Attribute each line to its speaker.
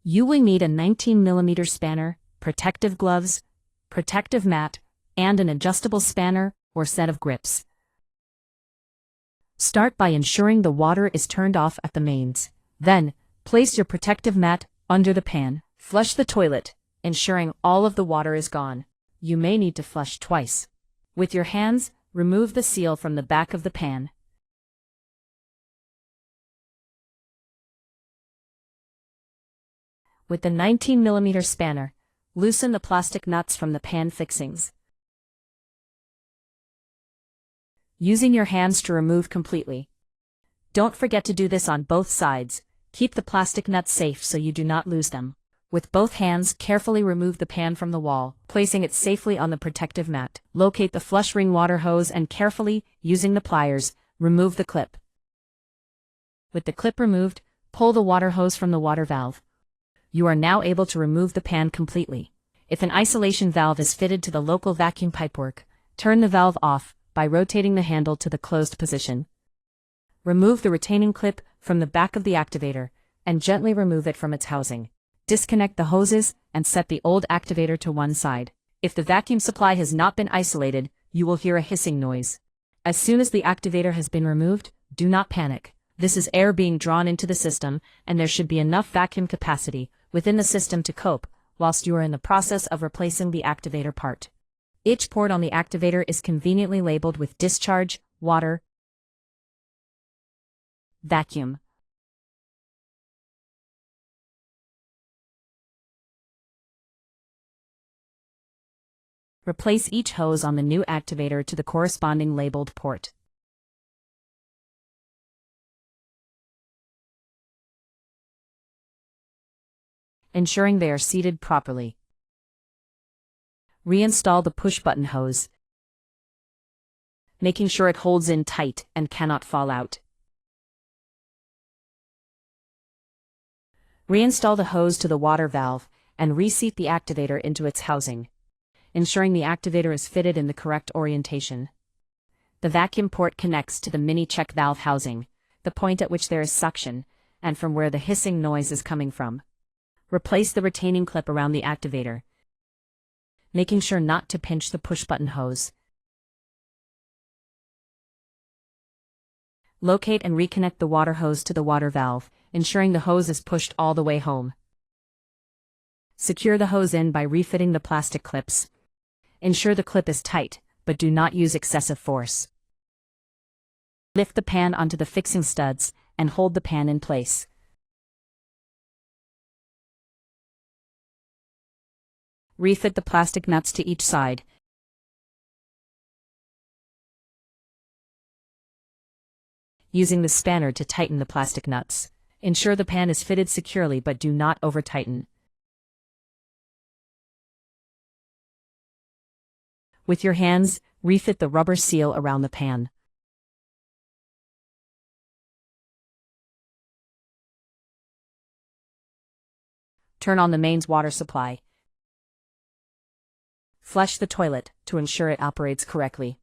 Speaker 1: You will need a 19mm spanner, protective gloves, protective mat, and an adjustable spanner or set of grips. Start by ensuring the water is turned off at the mains. Then, place your protective mat under the pan. Flush the toilet, ensuring all of the water is gone. You may need to flush twice. With your hands, remove the seal from the back of the pan. With the 19mm spanner, loosen the plastic nuts from the pan fixings. Using your hands to remove completely. Don't forget to do this on both sides. Keep the plastic nuts safe so you do not lose them. With both hands, carefully remove the pan from the wall, placing it safely on the protective mat. Locate the flush ring water hose and carefully, using the pliers, remove the clip. With the clip removed, pull the water hose from the water valve. You are now able to remove the pan completely. If an isolation valve is fitted to the local vacuum pipework, turn the valve off by rotating the handle to the closed position. Remove the retaining clip from the back of the activator and gently remove it from its housing. Disconnect the hoses and set the old activator to one side. If the vacuum supply has not been isolated, you will hear a hissing noise. As soon as the activator has been removed, do not panic. This is air being drawn into the system, and there should be enough vacuum capacity within the system to cope whilst you are in the process of replacing the activator part. Each port on the activator is conveniently labeled with discharge, water, vacuum. Replace each hose on the new activator to the corresponding labeled port. Ensuring they are seated properly. Reinstall the push-button hose, making sure it holds in tight and cannot fall out. Reinstall the hose to the water valve and reseat the activator into its housing, ensuring the activator is fitted in the correct orientation. The vacuum port connects to the mini check valve housing, the point at which there is suction, and from where the hissing noise is coming from. Replace the retaining clip around the activator, making sure not to pinch the push-button hose. Locate and reconnect the water hose to the water valve, ensuring the hose is pushed all the way home. Secure the hose in by refitting the plastic clips. Ensure the clip is tight, but do not use excessive force. Lift the pan onto the fixing studs and hold the pan in place. Refit the plastic nuts to each side. Using the spanner to tighten the plastic nuts. Ensure the pan is fitted securely but do not over-tighten. With your hands, refit the rubber seal around the pan. Turn on the mains water supply. Flush the toilet to ensure it operates correctly.